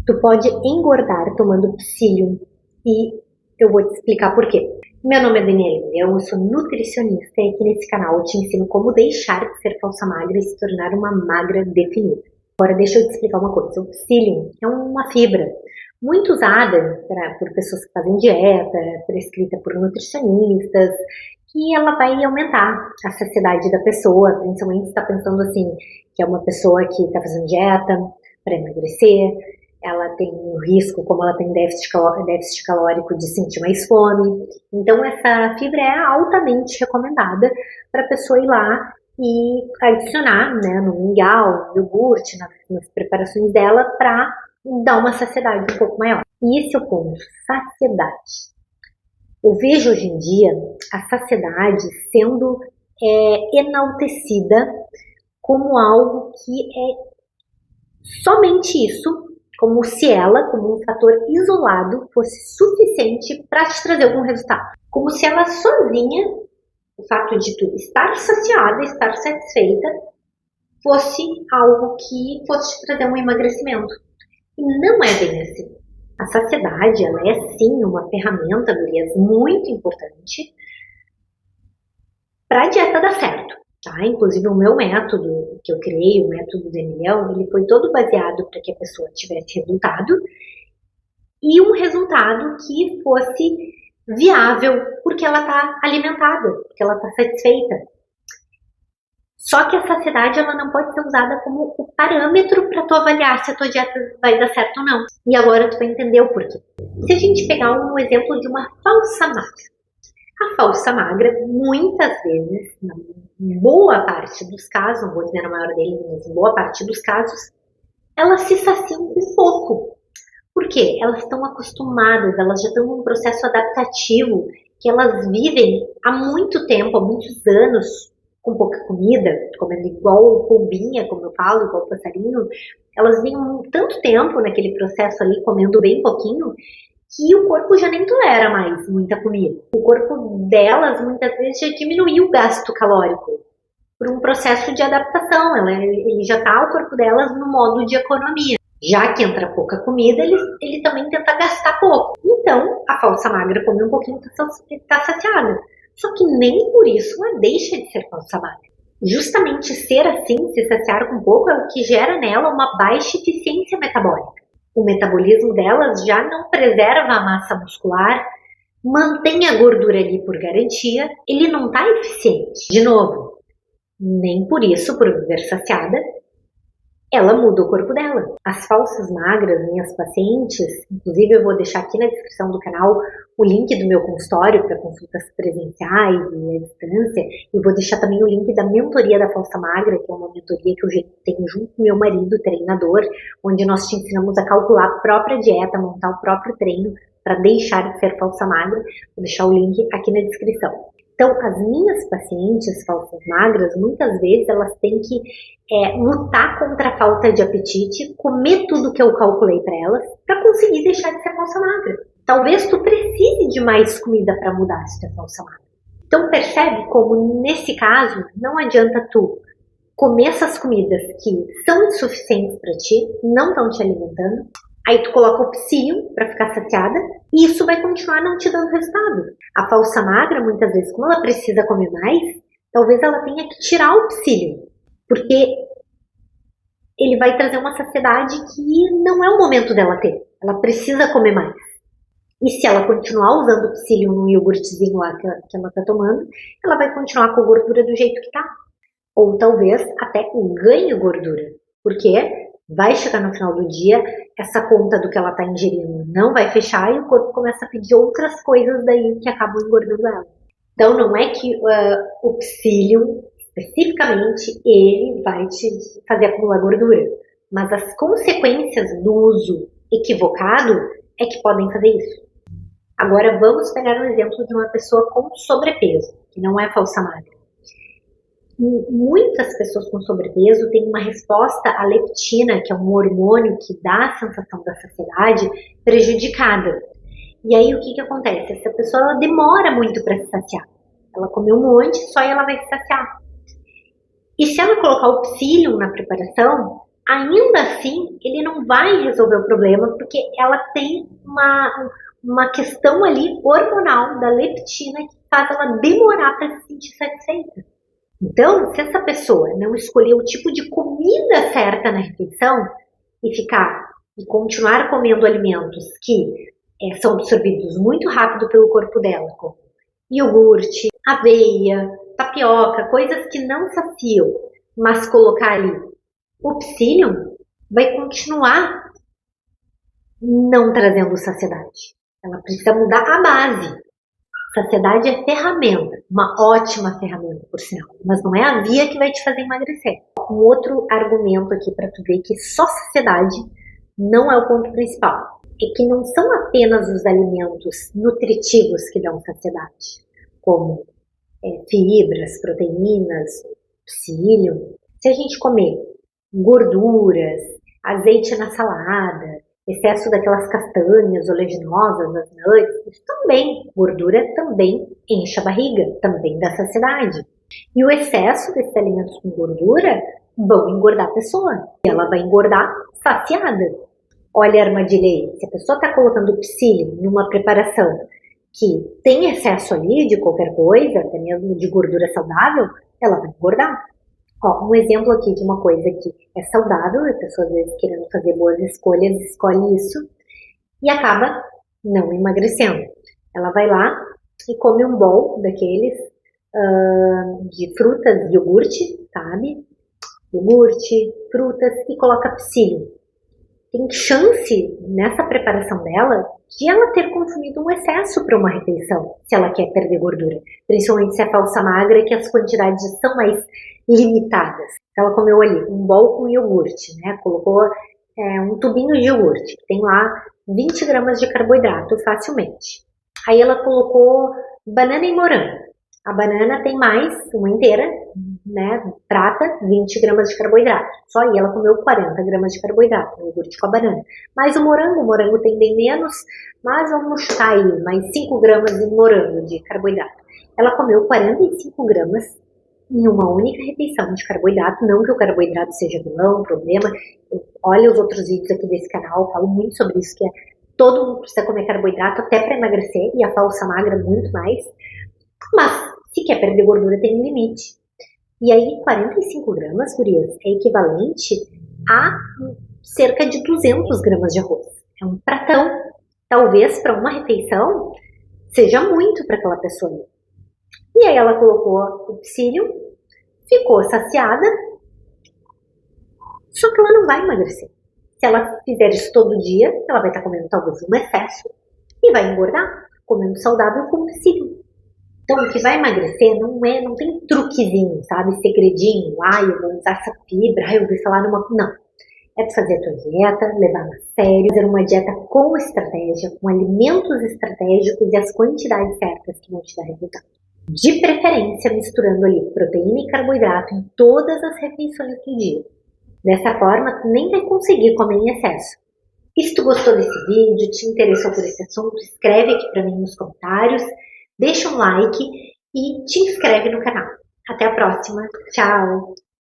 Tu pode engordar tomando psyllium e eu vou te explicar por quê. Meu nome é Daniela, eu sou nutricionista e aqui nesse canal eu te ensino como deixar de ser falsa magra e se tornar uma magra definida. Agora deixa eu te explicar uma coisa. O psyllium é uma fibra muito usada por pessoas que fazem dieta, prescrita por nutricionistas, que ela vai aumentar a saciedade da pessoa, principalmente se está pensando assim, que é uma pessoa que está fazendo dieta para emagrecer, ela tem um risco, como ela tem déficit calórico, de sentir mais fome. Então essa fibra é altamente recomendada para a pessoa ir lá e adicionar, né, no mingau, no iogurte, nas preparações dela, para dar uma saciedade um pouco maior. E esse é o ponto, saciedade. Eu vejo hoje em dia a saciedade sendo enaltecida como algo que é somente isso, como se ela, como um fator isolado, fosse suficiente para te trazer algum resultado. Como se ela sozinha, o fato de tu estar saciada, estar satisfeita, fosse algo que fosse te trazer um emagrecimento. E não é bem assim. A saciedade, ela é sim uma ferramenta, gurias, muito importante para a dieta dar certo. Tá? Inclusive o meu método que eu criei, o método do Emilhão, ele foi todo baseado para que a pessoa tivesse resultado e um resultado que fosse viável porque ela está alimentada, porque ela está satisfeita. Só que a saciedade ela não pode ser usada como o parâmetro para tu avaliar se a tua dieta vai dar certo ou não. E agora tu vai entender o porquê. Se a gente pegar um exemplo de uma falsa magra. A falsa magra, muitas vezes, na boa parte dos casos, não vou dizer na maior deles, mas em boa parte dos casos, elas se saciam um pouco. Por quê? Elas estão acostumadas, elas já estão num processo adaptativo que elas vivem há muito tempo, há muitos anos, com pouca comida, comendo igual pombinha, como eu falo, igual passarinho. Elas vinham tanto tempo naquele processo ali, comendo bem pouquinho, que o corpo já nem tolera mais muita comida. O corpo delas, muitas vezes, já diminuiu o gasto calórico por um processo de adaptação. Ele já está, o corpo delas, no modo de economia. Já que entra pouca comida, ele também tenta gastar pouco. Então, a falsa magra come um pouquinho e está saciada. Só que nem por isso ela deixa de ser falsa magra. Justamente ser assim, se saciar com pouco, é o que gera nela uma baixa eficiência metabólica. O metabolismo delas já não preserva a massa muscular, mantém a gordura ali por garantia, ele não está eficiente. De novo, nem por isso, por viver saciada, ela muda o corpo dela. As falsas magras, minhas pacientes, inclusive eu vou deixar aqui na descrição do canal o link do meu consultório para consultas presenciais e à distância, e vou deixar também o link da mentoria da falsa magra, que é uma mentoria que eu tenho junto com meu marido, treinador, onde nós te ensinamos a calcular a própria dieta, montar o próprio treino para deixar de ser falsa magra. Vou deixar o link aqui na descrição. Então, as minhas pacientes falsas magras, muitas vezes elas têm que lutar contra a falta de apetite, comer tudo que eu calculei para elas, para conseguir deixar de ser falsa magra. Talvez tu precise de mais comida para mudar se tu é falsa magra. Então, percebe como, nesse caso, não adianta tu comer essas comidas que são insuficientes para ti, não estão te alimentando, aí tu coloca o psyllium para ficar saciada e isso vai continuar não te dando resultado. A falsa magra, muitas vezes, como ela precisa comer mais, talvez ela tenha que tirar o psyllium, porque ele vai trazer uma saciedade que não é o momento dela ter. Ela precisa comer mais. E se ela continuar usando o psyllium no iogurtezinho lá que ela está tomando, ela vai continuar com a gordura do jeito que está. Ou talvez até ganhe gordura, porque vai chegar no final do dia, essa conta do que ela está ingerindo não vai fechar e o corpo começa a pedir outras coisas daí que acabam engordando ela. Então não é que o psyllium, especificamente, ele vai te fazer acumular gordura, mas as consequências do uso equivocado é que podem fazer isso. Agora vamos pegar um exemplo de uma pessoa com sobrepeso, que não é falsa magra. Muitas pessoas com sobrepeso têm uma resposta à leptina, que é um hormônio que dá a sensação da saciedade, prejudicada. E aí o que acontece? Essa pessoa ela demora muito para se saciar. Ela comeu um monte, só ela vai se saciar. E se ela colocar o psyllium na preparação, ainda assim ele não vai resolver o problema, porque ela tem uma questão ali hormonal da leptina que faz ela demorar para se sentir satisfeita. Então, se essa pessoa não escolher o tipo de comida certa na refeição e continuar comendo alimentos que são absorvidos muito rápido pelo corpo dela, como iogurte, aveia, tapioca, coisas que não saciam, mas colocar ali o psyllium, vai continuar não trazendo saciedade. Ela precisa mudar a base. Saciedade é ferramenta, uma ótima ferramenta, por sinal, mas não é a via que vai te fazer emagrecer. Um outro argumento aqui para tu ver que só saciedade não é o ponto principal. É que não são apenas os alimentos nutritivos que dão saciedade, como fibras, proteínas, psyllium. Se a gente comer gorduras, azeite na salada, excesso daquelas castanhas oleaginosas, as nuts, isso também, gordura também enche a barriga, também dá saciedade. E o excesso desses alimentos com gordura vão engordar a pessoa, e ela vai engordar saciada. Olha a armadilha aí, se a pessoa está colocando psyllium numa preparação que tem excesso ali de qualquer coisa, até mesmo de gordura saudável, ela vai engordar. Ó, um exemplo aqui de uma coisa que é saudável, a pessoa às vezes querendo fazer boas escolhas, escolhe isso e acaba não emagrecendo. Ela vai lá e come um bowl daqueles de frutas, iogurte, sabe? Iogurte, frutas e coloca psyllium. Tem chance nessa preparação dela de ela ter consumido um excesso para uma refeição, se ela quer perder gordura. Principalmente se é falsa magra, que as quantidades são mais limitadas. Ela comeu ali um bowl com iogurte, né? Colocou um tubinho de iogurte, que tem lá 20 gramas de carboidrato facilmente. Aí ela colocou banana e morango. A banana tem mais, uma inteira, né, prata, 20 gramas de carboidrato. Só aí ela comeu 40 gramas de carboidrato, no iogurte com a banana. Mas o morango tem bem menos, mas vamos chutar aí, mais 5 gramas de morango de carboidrato. Ela comeu 45 gramas em uma única refeição de carboidrato. Não que o carboidrato seja vilão, problema. Olha os outros vídeos aqui desse canal, eu falo muito sobre isso, que todo mundo precisa comer carboidrato até para emagrecer, e a falsa magra muito mais. Mas se quer perder gordura, tem um limite. E aí, 45 gramas, gurias, é equivalente a cerca de 200 gramas de arroz. É um pratão. Talvez para uma refeição seja muito para aquela pessoa. E aí ela colocou o psyllium, ficou saciada, só que ela não vai emagrecer. Se ela fizer isso todo dia, ela vai estar comendo talvez um excesso e vai engordar, comendo saudável com psyllium. Então, o que vai emagrecer não tem truquezinho, sabe? Segredinho. Eu vou usar essa fibra, eu vou falar numa... Não. É fazer a tua dieta, levar a sério, fazer uma dieta com estratégia, com alimentos estratégicos e as quantidades certas que vão te dar resultado. De preferência, misturando ali proteína e carboidrato em todas as refeições do dia. Dessa forma, tu nem vai conseguir comer em excesso. E se tu gostou desse vídeo, te interessou por esse assunto, escreve aqui pra mim nos comentários. Deixa um like e te inscreve no canal. Até a próxima. Tchau!